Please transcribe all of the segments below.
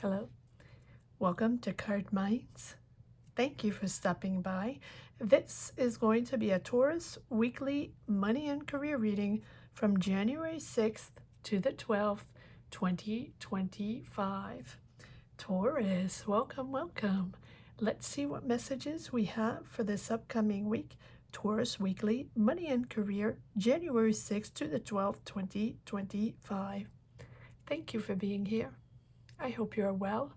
Hello, welcome to CARDMINDS. Thank you for stopping by. This is going to be a Taurus weekly money and career reading from January 6th to the 12th, 2025. Taurus, welcome. Let's see what messages we have for this upcoming week. Taurus weekly money and career, January 6th to the 12th, 2025. Thank you for being here. I hope you are well.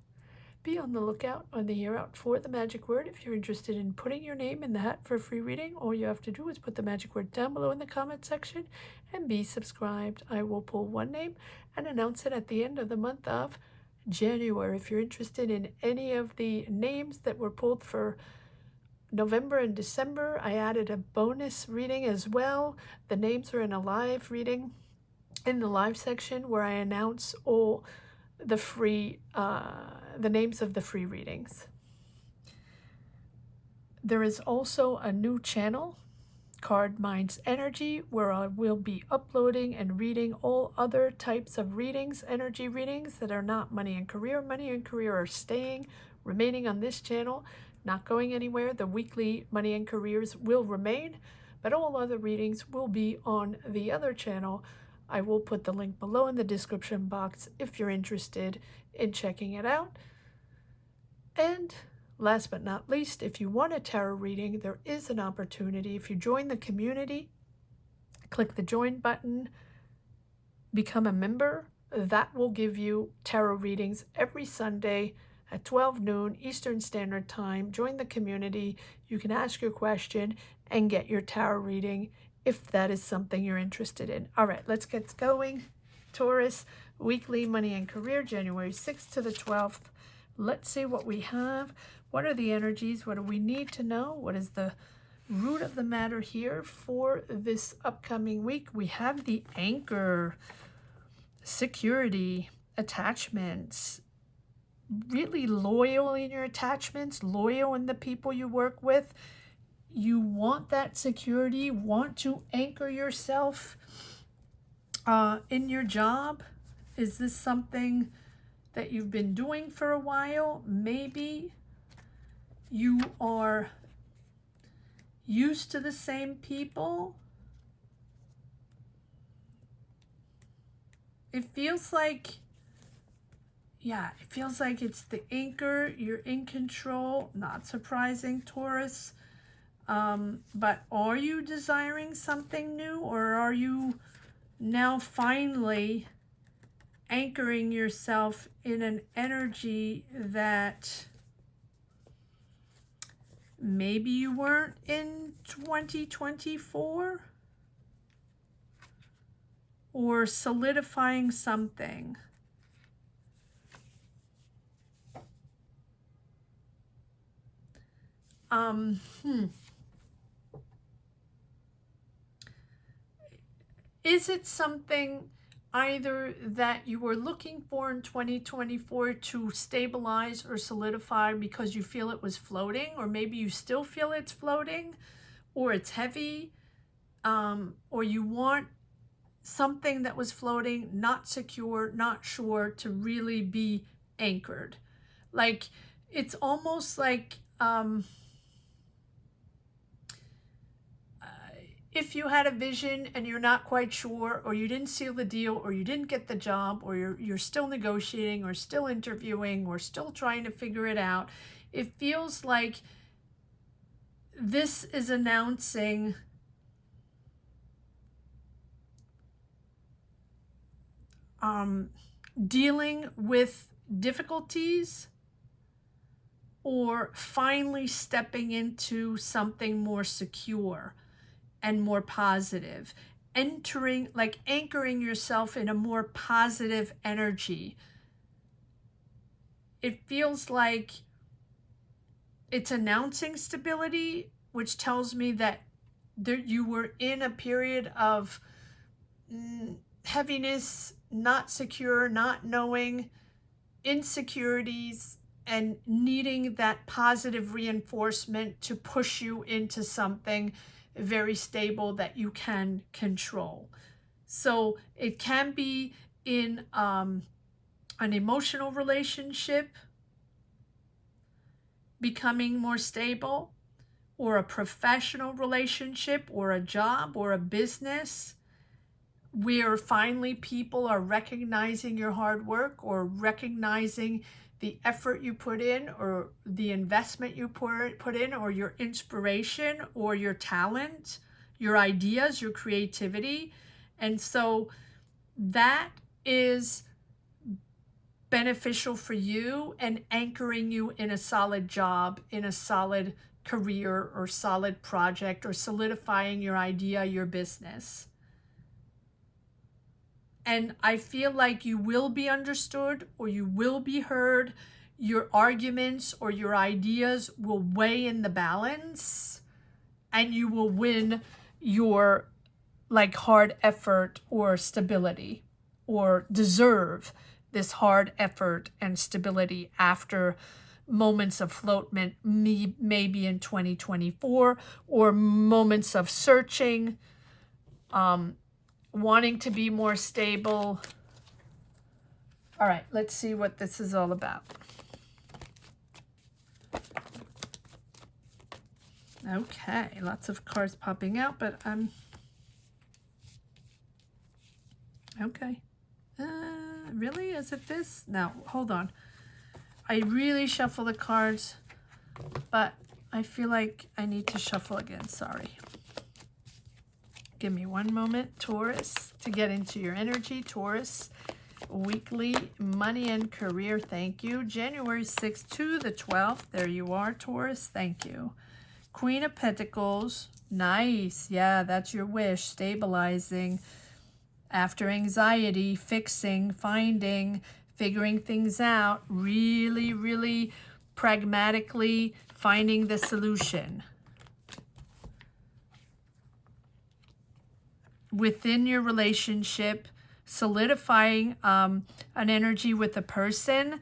Be on the lookout on the ear out for the magic word. If you're interested in putting your name in the hat for a free reading, all you have to do is put the magic word down below in the comment section and be subscribed. I will pull one name and announce it at the end of the month of January. If you're interested in any of the names that were pulled for November and December, I added a bonus reading as well. The names are in a live reading in the live section where I announce all the free the names of the free readings. There is also a new channel, CARDMINDS Energy, where I will be uploading and reading all other types of readings, energy readings that are not money and career. Money and career are remaining on this channel, not going anywhere. The weekly money and careers will remain, but all other readings will be on the other channel. I will put the link below in the description box if you're interested in checking it out. And last but not least, if you want a tarot reading, there is an opportunity. If you join the community, click the join button, become a member. That will give you tarot readings every Sunday at 12 noon Eastern Standard Time. Join the community. You can ask your question and get your tarot reading if that is something you're interested in. All right, let's get going. Taurus, weekly money and career, January 6th to the 12th. Let's see what we have. What are the energies? What do we need to know? What is the root of the matter here for this upcoming week? We have the anchor, security, attachments, really loyal in your attachments, loyal in the people you work with. You want that security, want to anchor yourself in your job. Is this something that you've been doing for a while? Maybe you are used to the same people. It feels like, it's the anchor. You're in control. Not surprising, Taurus. But are you desiring something new, or are you now finally anchoring yourself in an energy that maybe you weren't in 2024, or solidifying something? Is it something either that you were looking for in 2024 to stabilize or solidify because you feel it was floating, or maybe you still feel it's floating, or it's heavy, or you want something that was floating, not secure, not sure, to really be anchored? Like, it's almost like if you had a vision and you're not quite sure, or you didn't seal the deal, or you didn't get the job, or you're still negotiating, or still interviewing, or still trying to figure it out, it feels like this is announcing dealing with difficulties, or finally stepping into something more secure and more positive, anchoring yourself in a more positive energy. It feels like it's announcing stability, which tells me that you were in a period of heaviness, not secure, not knowing, insecurities, and needing that positive reinforcement to push you into something very stable that you can control. So it can be in an emotional relationship becoming more stable, or a professional relationship, or a job, or a business, where finally people are recognizing your hard work, or recognizing the effort you put in, or the investment you put in, or your inspiration, or your talent, your ideas, your creativity. And so that is beneficial for you and anchoring you in a solid job, in a solid career, or solid project, or solidifying your idea, your business. And I feel like you will be understood, or you will be heard. Your arguments or your ideas will weigh in the balance, and you will win your hard effort or stability, or deserve this hard effort and stability after moments of floatment, maybe in 2024, or moments of searching, wanting to be more stable. All right, let's see what this is all about. Okay, lots of cards popping out, but I'm okay. Really? Is it this? No, hold on. I really shuffle the cards, but I feel like I need to shuffle again. Sorry. Give me one moment, Taurus, to get into your energy. Taurus, weekly money and career. Thank you. January 6th to the 12th. There you are, Taurus. Thank you. Queen of Pentacles. Nice. Yeah, that's your wish. Stabilizing. After anxiety, fixing, finding, figuring things out, really, really pragmatically finding the solution. Within your relationship, solidifying an energy with a person,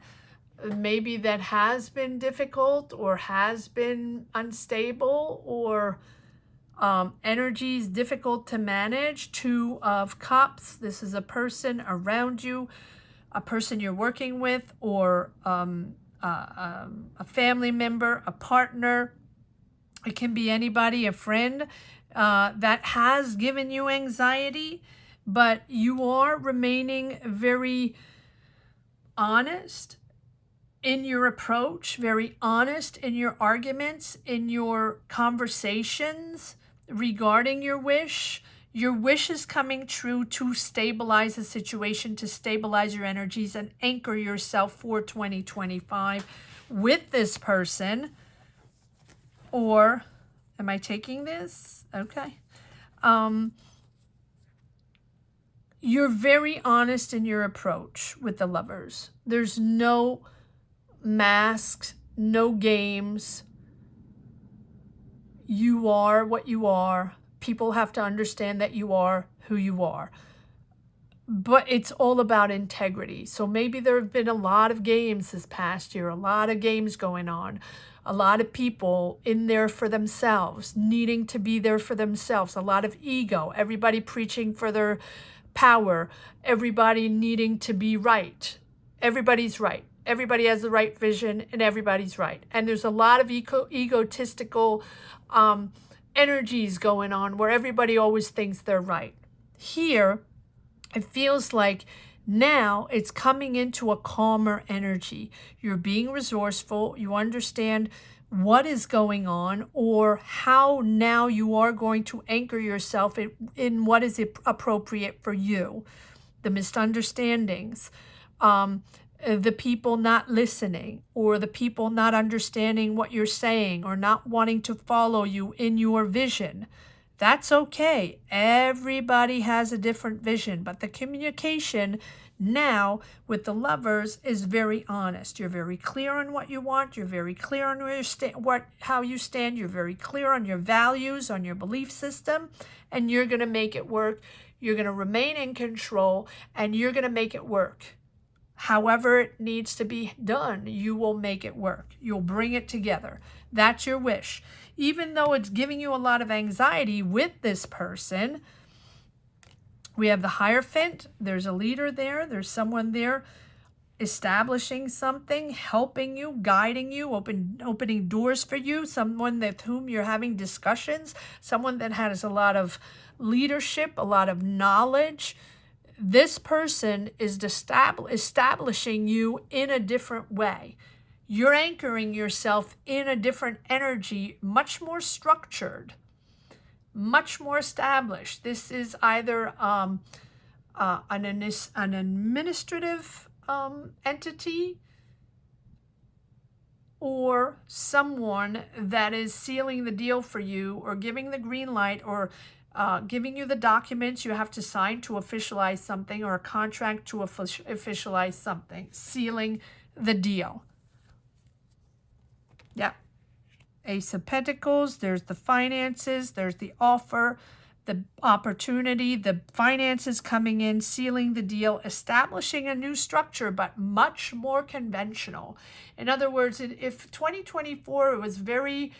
maybe that has been difficult, or has been unstable, or energy is difficult to manage. Two of Cups. This is a person around you, a person you're working with, or a family member, a partner. It can be anybody, a friend, that has given you anxiety, but you are remaining very honest in your approach, very honest in your arguments, in your conversations regarding your wish. Your wish is coming true to stabilize the situation, to stabilize your energies and anchor yourself for 2025 with this person. Or, am I taking this? Okay. You're very honest in your approach with the Lovers. There's no masks, no games. You are what you are. People have to understand that you are who you are. But it's all about integrity. So maybe there have been a lot of games this past year, a lot of games going on, a lot of people in there for themselves, needing to be there for themselves, a lot of ego, everybody preaching for their power, everybody needing to be right. Everybody's right. Everybody has the right vision, and everybody's right. And there's a lot of egotistical energies going on where everybody always thinks they're right. Here, it feels like now it's coming into a calmer energy. You're being resourceful. You understand what is going on, or how now you are going to anchor yourself in what is appropriate for you. The misunderstandings, the people not listening, or the people not understanding what you're saying, or not wanting to follow you in your vision. That's okay. Everybody has a different vision, but the communication now with the Lovers is very honest. You're very clear on what you want. You're very clear on where you how you stand. You're very clear on your values, on your belief system, and you're going to make it work. You're going to remain in control, and you're going to make it work. However it needs to be done, you will make it work. You'll bring it together. That's your wish. Even though it's giving you a lot of anxiety with this person, we have the Hierophant. There's a leader there. There's someone there establishing something, helping you, guiding you, opening doors for you, someone with whom you're having discussions, someone that has a lot of leadership, a lot of knowledge. This person is establishing you in a different way. You're anchoring yourself in a different energy, much more structured, much more established. This is either an administrative entity or someone that is sealing the deal for you or giving the green light or giving you the documents you have to sign to officialize something, or a contract to officialize something, sealing the deal. Yeah. Ace of Pentacles, there's the finances, there's the offer, the opportunity, the finances coming in, sealing the deal, establishing a new structure, but much more conventional. In other words, if 2024 was very,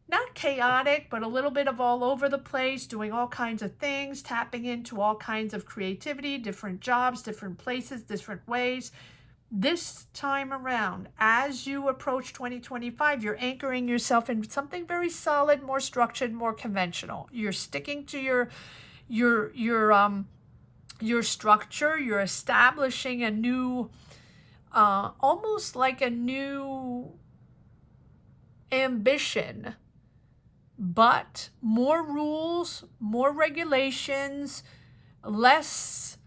not chaotic, but a little bit of all over the place, doing all kinds of things, tapping into all kinds of creativity, different jobs, different places, different ways. This time around, as you approach 2025, you're anchoring yourself in something very solid, more structured, more conventional. You're sticking to your structure. You're establishing a new, almost like a new ambition, but more rules, more regulations, less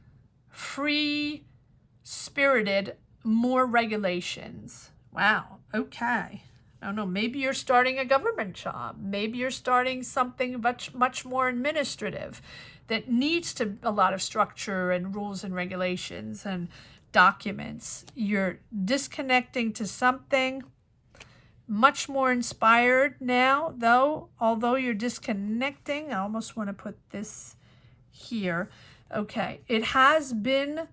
free-spirited, more regulations. Wow. Okay. I don't know. Maybe you're starting a government job. Maybe you're starting something much more administrative that needs a lot of structure and rules and regulations and documents. You're disconnecting to something much more inspired now, though. Although you're disconnecting, I almost want to put this here. Okay. It has been,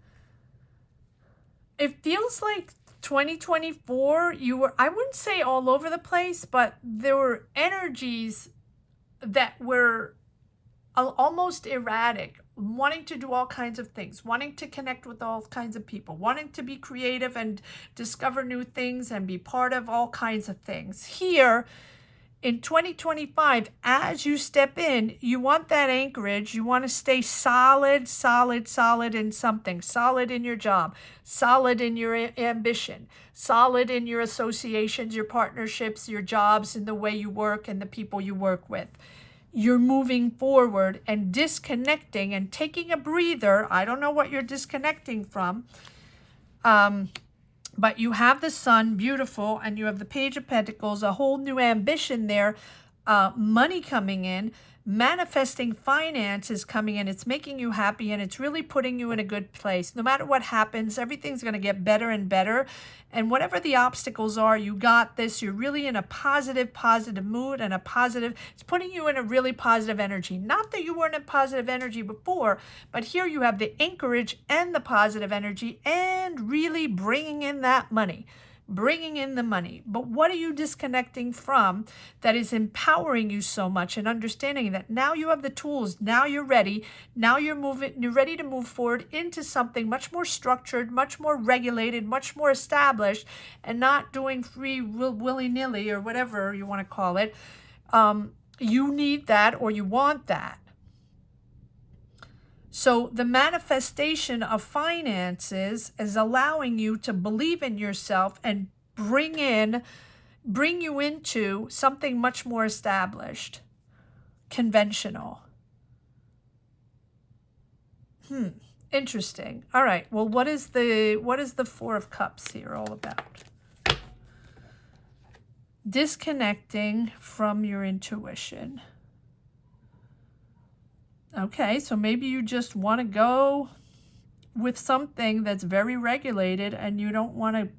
it feels like 2024, you were, I wouldn't say all over the place, but there were energies that were almost erratic, wanting to do all kinds of things, wanting to connect with all kinds of people, wanting to be creative and discover new things and be part of all kinds of things. Here in 2025, as you step in, you want that anchorage. You want to stay solid in something, solid in your job, solid in your ambition, solid in your associations, your partnerships, your jobs, and the way you work and the people you work with. You're moving forward and disconnecting and taking a breather. I don't know what you're disconnecting from. But you have the Sun, beautiful, and you have the Page of Pentacles, a whole new ambition there, money coming in, manifesting finances coming in. It's making you happy, and it's really putting you in a good place. No matter what happens, everything's going to get better and better. And whatever the obstacles are, you got this. You're really in a positive mood and it's putting you in a really positive energy. Not that you weren't in positive energy before, but here you have the anchorage and the positive energy and really bringing in that money. Bringing in the money. But what are you disconnecting from that is empowering you so much, and understanding that now you have the tools, now you're ready, now you're ready to move forward into something much more structured, much more regulated, much more established, and not doing free willy-nilly or whatever you want to call it. You need that, or you want that. So the manifestation of finances is allowing you to believe in yourself and bring you into something much more established, conventional. Interesting. All right. Well, what is the Four of Cups here all about? Disconnecting from your intuition. Okay, so maybe you just want to go with something that's very regulated, and you don't want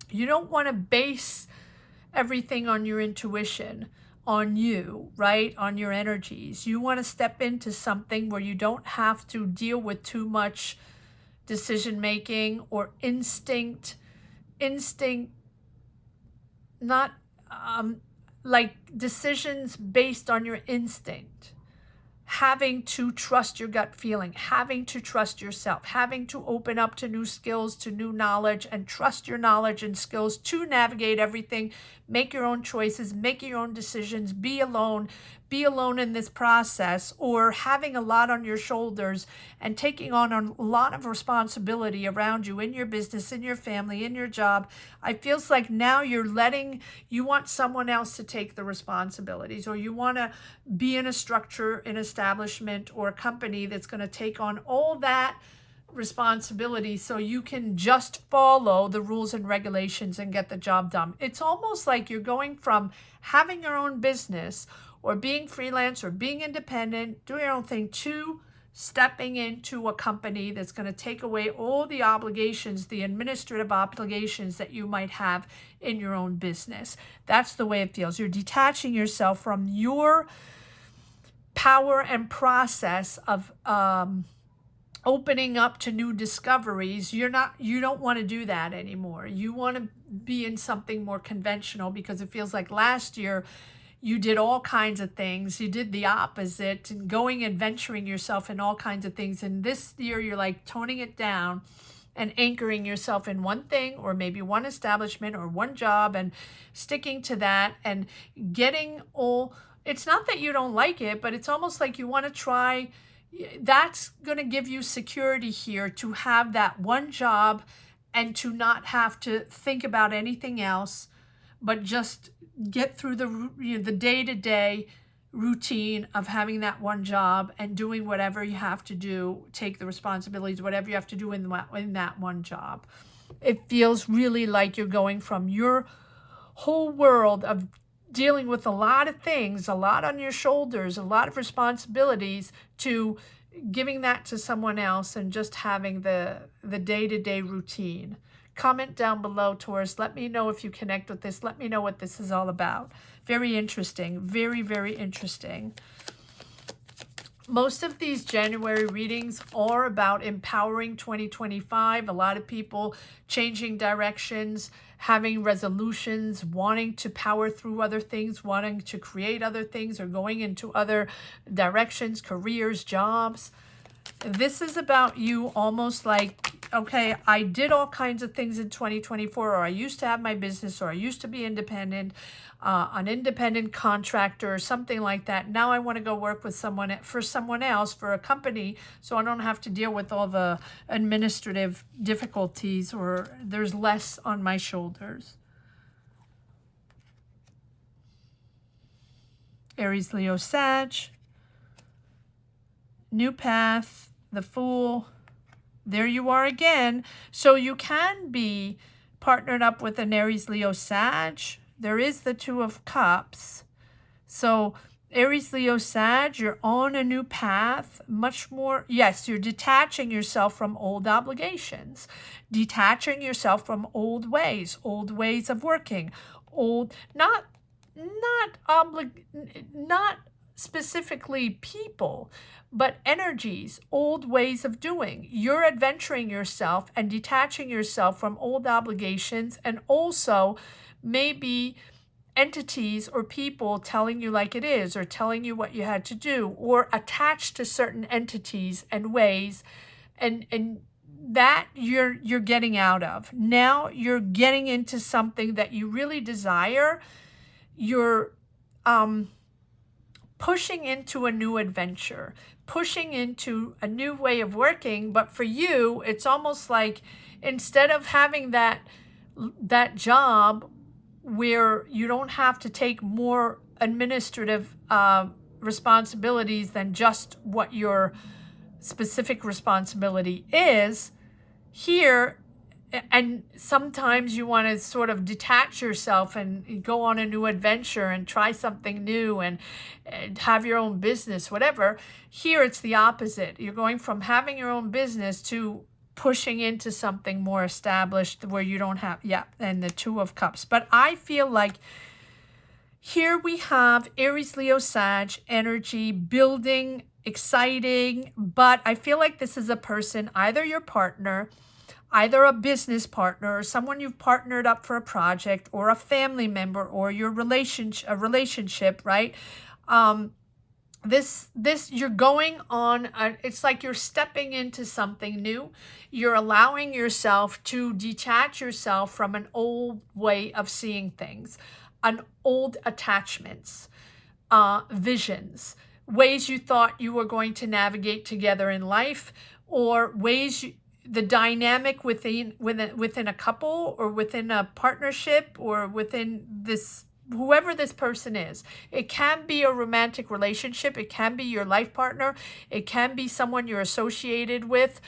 to base everything on your intuition, on you, right? On your energies. You want to step into something where you don't have to deal with too much decision making or instinct, not like decisions based on your instinct. having to trust your gut feeling, having to trust yourself, having to open up to new skills, to new knowledge, and trust your knowledge and skills to navigate everything, make your own choices, make your own decisions, be alone in this process, or having a lot on your shoulders and taking on a lot of responsibility around you in your business, in your family, in your job. It feels like now you want someone else to take the responsibilities, or you want to be in a structure, an establishment, or a company that's going to take on all that responsibility so you can just follow the rules and regulations and get the job done. It's almost like you're going from having your own business or being freelance or being independent, doing your own thing, to stepping into a company that's going to take away all the obligations, the administrative obligations that you might have in your own business. That's the way it feels. You're detaching yourself from your power and process of opening up to new discoveries. You don't want to do that anymore. You want to be in something more conventional, because it feels like last year you did all kinds of things. You did the opposite and going and venturing yourself in all kinds of things. And this year you're like toning it down and anchoring yourself in one thing, or maybe one establishment or one job, and sticking to that and getting all. It's not that you don't like it, but it's almost like you want to try. That's going to give you security here, to have that one job and to not have to think about anything else, but just get through the day-to-day routine of having that one job and doing whatever you have to do, take the responsibilities, whatever you have to do in that one job. It feels really like you're going from your whole world of dealing with a lot of things, a lot on your shoulders, a lot of responsibilities, to giving that to someone else and just having the day-to-day routine. Comment down below, Taurus. Let me know if you connect with this. Let me know what this is all about. Very interesting. Very, very interesting. Most of these January readings are about empowering 2025. A lot of people changing directions, having resolutions, wanting to power through other things, wanting to create other things, or going into other directions, careers, jobs. This is about you almost like, okay, I did all kinds of things in 2024, or I used to have my business, or I used to be independent, an independent contractor or something like that. Now I want to go work with someone else, for a company, so I don't have to deal with all the administrative difficulties, or there's less on my shoulders. Aries, Leo, Sag. New path, the Fool. There you are again. So you can be partnered up with an Aries, Leo, Sag. There is the Two of Cups. So Aries, Leo, Sag, you're on a new path. Much more, yes, you're detaching yourself from old obligations, detaching yourself from old ways of working, not specifically people, but energies, old ways of doing. You're adventuring yourself and detaching yourself from old obligations, and also maybe entities or people telling you like it is, or telling you what you had to do, or attached to certain entities and ways, and that you're getting out of. Now you're getting into something that you really desire. You're pushing into a new adventure, pushing into a new way of working. But for you, it's almost like, instead of having that job where you don't have to take more administrative responsibilities than just what your specific responsibility is, here, and sometimes you want to sort of detach yourself and go on a new adventure and try something new and have your own business, whatever. Here it's the opposite. You're going from having your own business to pushing into something more established where you don't have, and the Two of Cups. But I feel like here we have Aries, Leo, Sag energy, building, exciting, but I feel like this is a person, either your partner, either a business partner, or someone you've partnered up for a project, or a family member, or your relationship, right? you're going on, it's like you're stepping into something new. You're allowing yourself to detach yourself from an old way of seeing things, an old attachments, visions, ways you thought you were going to navigate together in life, or the dynamic within a couple, or within a partnership, or within this, whoever this person is. It can be a romantic relationship. It can be your life partner. It can be someone you're associated with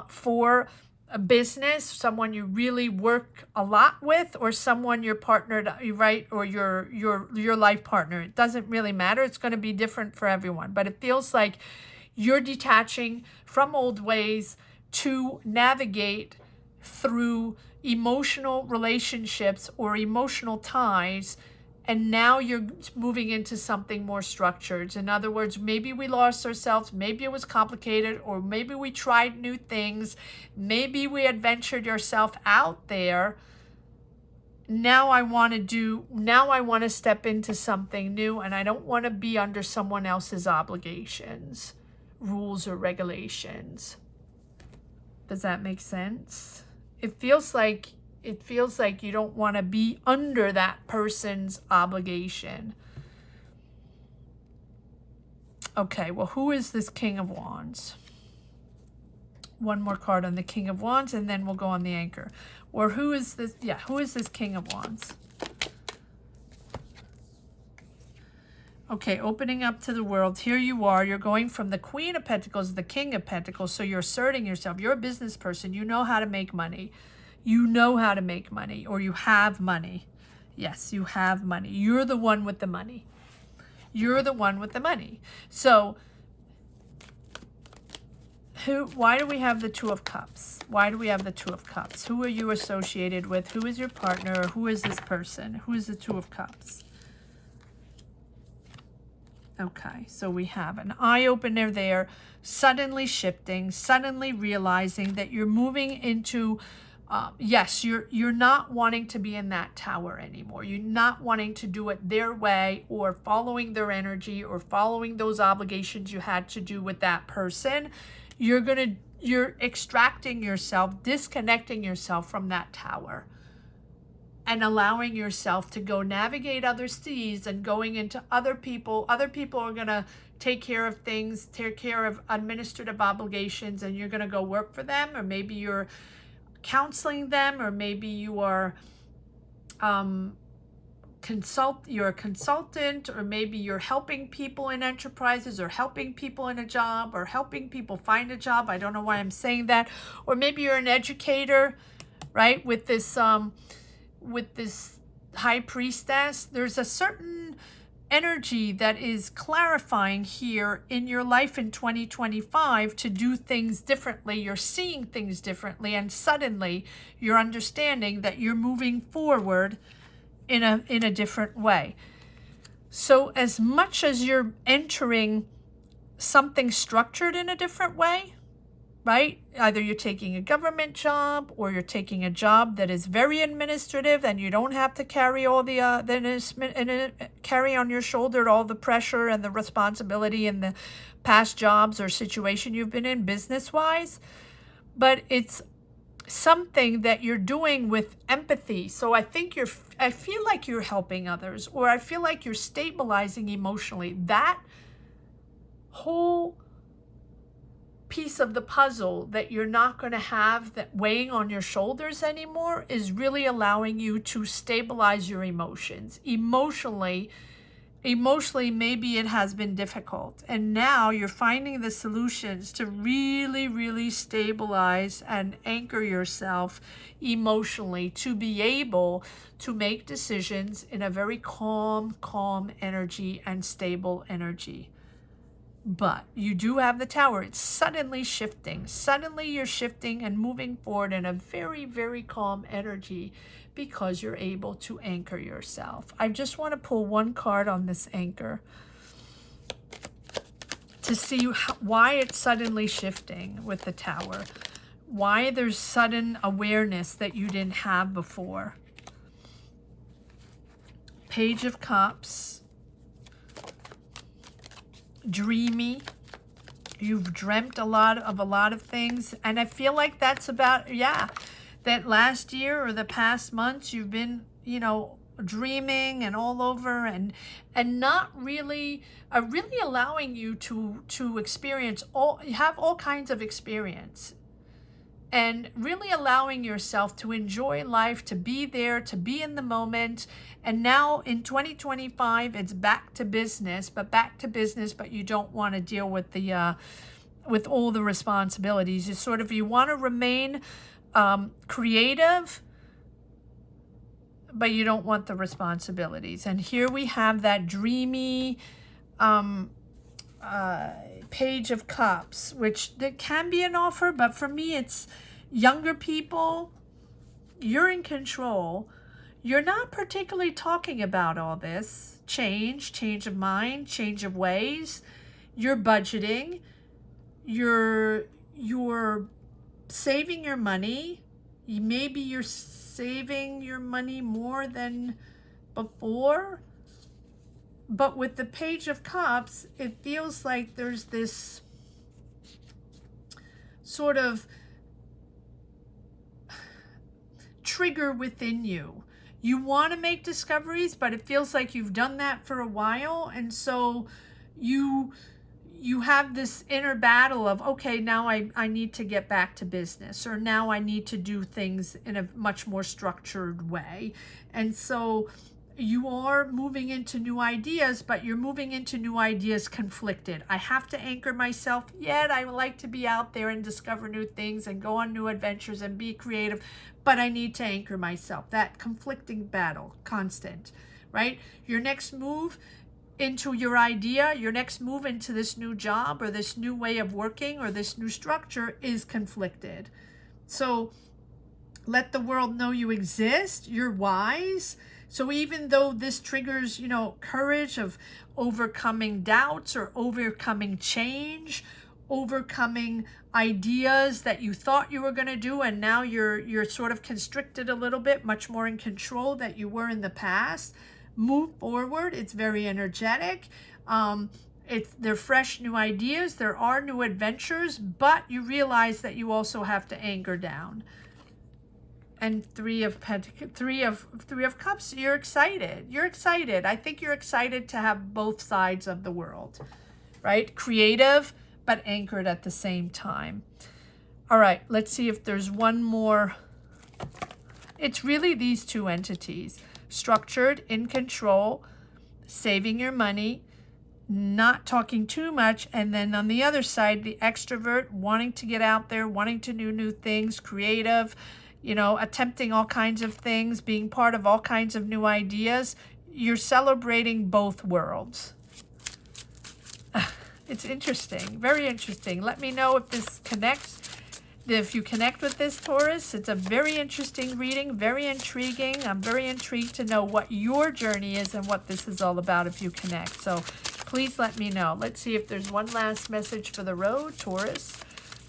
for a business, someone you really work a lot with, or someone you're partnered, right, or your life partner. It doesn't really matter. It's going to be different for everyone, but it feels like you're detaching from old ways to navigate through emotional relationships or emotional ties, and now you're moving into something more structured. In other words, maybe we lost ourselves, maybe it was complicated, or maybe we tried new things, maybe we adventured yourself out there. Now I want to step into something new, and I don't want to be under someone else's obligations, rules, or regulations. Does that make sense? It feels like you don't want to be under that person's obligation. Okay, well, who is this King of Wands? One more card on the King of Wands, and then we'll go on the Anchor. Or who is this? Yeah, who is this King of Wands? Okay, opening up to the world. Here you are. You're going from the Queen of Pentacles to the King of Pentacles. So you're asserting yourself. You're a business person. You know how to make money. You know how to make money, or you have money. Yes, you have money. You're the one with the money. You're the one with the money. So why do we have the Two of Cups? Why do we have the Two of Cups? Who are you associated with? Who is your partner? Who is this person? Who is the Two of Cups? Okay, so we have an eye opener there, suddenly shifting, suddenly realizing that you're moving into, yes, you're not wanting to be in that tower anymore. You're not wanting to do it their way, or following their energy, or following those obligations you had to do with that person. You're extracting yourself, disconnecting yourself from that tower, and allowing yourself to go navigate other seas and going into other people. Other people are going to take care of things, take care of administrative obligations, and you're going to go work for them, or maybe you're counseling them, or maybe you are you're a consultant, or maybe you're helping people in enterprises, or helping people in a job, or helping people find a job. I don't know why I'm saying that. Or maybe you're an educator, right? With this high priestess, there's a certain energy that is clarifying here in your life in 2025 to do things differently. You're seeing things differently, and suddenly you're understanding that you're moving forward in a different way. So as much as you're entering something structured in a different way, right? Either you're taking a government job, or you're taking a job that is very administrative, and you don't have to carry all carry on your shoulder all the pressure and the responsibility in the past jobs or situation you've been in business-wise. But it's something that you're doing with empathy. So I feel like you're helping others, or I feel like you're stabilizing emotionally. That whole piece of the puzzle that you're not going to have that weighing on your shoulders anymore is really allowing you to stabilize your emotions. Emotionally, maybe it has been difficult, and now you're finding the solutions to really, really stabilize and anchor yourself emotionally, to be able to make decisions in a very calm energy and stable energy. But you do have the Tower. It's suddenly shifting. Suddenly you're shifting and moving forward in a very, very calm energy, because you're able to anchor yourself. I just want to pull one card on this Anchor to see why it's suddenly shifting with the Tower. Why there's sudden awareness that you didn't have before. Page of Cups. dreamy. You've dreamt a lot of things. And I feel like that's about, yeah, that last year or the past months you've been, you know, dreaming and all over, and not really really allowing you to experience have all kinds of experience, and really allowing yourself to enjoy life, to be there, to be in the moment. And now in 2025 it's back to business, but you don't want to deal with the with all the responsibilities. It's sort of, you want to remain creative, but you don't want the responsibilities. And here we have that dreamy Page of Cups, which that can be an offer, but for me it's younger people. You're in control. You're not particularly talking about all this change of mind, change of ways. You're budgeting. You're saving your money. Maybe you're saving your money more than before. But with the Page of Cups, it feels like there's this sort of trigger within you. You want to make discoveries, but it feels like you've done that for a while. And so you have this inner battle of, okay, now I need to get back to business, or now I need to do things in a much more structured way. And so you are moving into new ideas, but you're moving into new ideas conflicted. I have to anchor myself, yet I would like to be out there and discover new things and go on new adventures and be creative, but I need to anchor myself. That conflicting battle, constant, right? Your next move into your idea, your next move into this new job or this new way of working or this new structure is conflicted. So let the world know you exist. You're wise. So even though this triggers, you know, courage of overcoming doubts or overcoming change, overcoming ideas that you thought you were going to do, and now you're sort of constricted a little bit, much more in control that you were in the past. Move forward. It's very energetic. They're fresh new ideas. There are new adventures, but you realize that you also have to anchor down. And Three of Cups, you're excited. You're excited. I think you're excited to have both sides of the world, right? Creative, but anchored at the same time. All right, let's see if there's one more. It's really these two entities. Structured, in control, saving your money, not talking too much. And then on the other side, the extrovert, wanting to get out there, wanting to do new things, creative, you know, attempting all kinds of things, being part of all kinds of new ideas. You're celebrating both worlds. It's interesting, very interesting. Let me know if this connects. If you connect with this, Taurus, it's a very interesting reading, very intriguing. I'm very intrigued to know what your journey is and what this is all about if you connect. So please let me know. Let's see if there's one last message for the road, Taurus.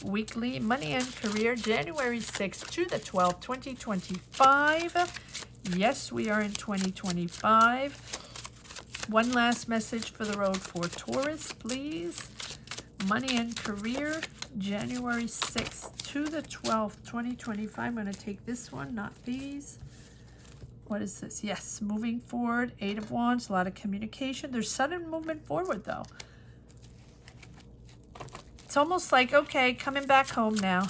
Weekly money and career, January 6th to the 12th, 2025. Yes, we are in 2025. One last message for the road for Taurus, please. Money and career, January 6th to the 12th, 2025. I'm going to take this one, not these. What is this? Yes, moving forward. 8 of Wands, a lot of communication. There's sudden movement forward, though. It's almost like, okay, coming back home now.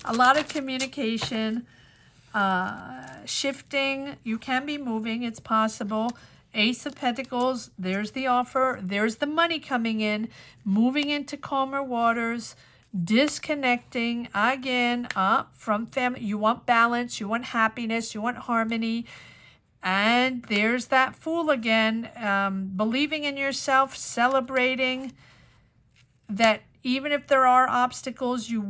A lot of communication, shifting. You can be moving. It's possible. Ace of Pentacles, there's the offer. There's the money coming in. Moving into calmer waters. Disconnecting again from family. You want balance. You want happiness. You want harmony. And there's that Fool again. Believing in yourself. Celebrating that even if there are obstacles, you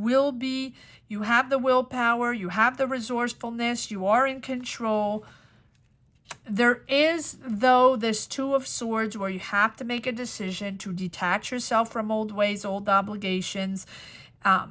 have the willpower, you have the resourcefulness, you are in control. There is, though, this 2 of Swords where you have to make a decision to detach yourself from old ways, old obligations,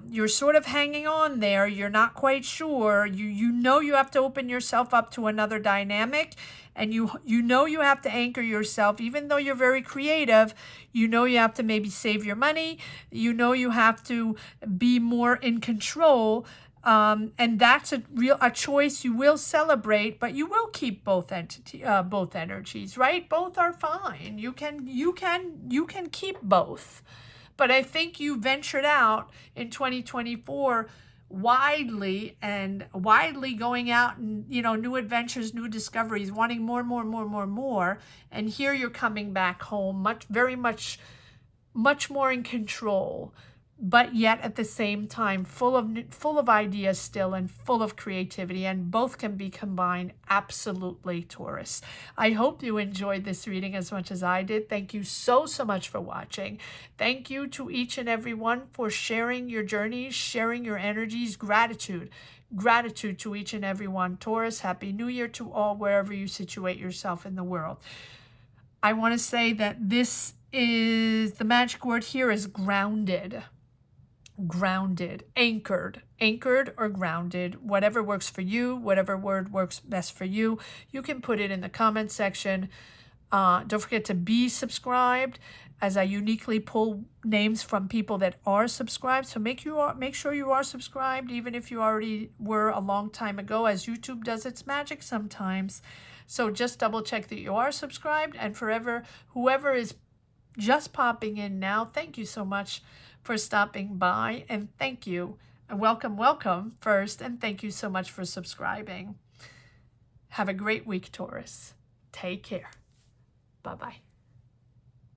You're sort of hanging on there. You're not quite sure. You know you have to open yourself up to another dynamic, and you know you have to anchor yourself. Even though you're very creative, you know you have to maybe save your money. You know you have to be more in control. And that's a choice you will celebrate, but you will keep both energies, right? Both are fine. You can keep both. But I think you ventured out in 2024 widely going out and, new adventures, new discoveries, wanting more. And here you're coming back home very much more in control, but yet at the same time full of ideas still, and full of creativity, and both can be combined. Absolutely, Taurus. I hope you enjoyed this reading as much as I did. Thank you so much for watching. Thank you to each and every one for sharing your journeys, sharing your energies. Gratitude to each and every one. Taurus, Happy New Year to all, wherever you situate yourself in the world. I want to say that the magic word here is grounded, anchored or grounded, whatever works for you, whatever word works best for you. You can put it in the comment section. Don't forget to be subscribed, as I uniquely pull names from people that are subscribed. So make sure you are subscribed, even if you already were a long time ago, as YouTube does its magic sometimes. So just double check that you are subscribed. And whoever is just popping in now, thank you so much for stopping by, and thank you, and welcome first, and thank you so much for subscribing. Have a great week, Taurus. Take care. Bye-bye.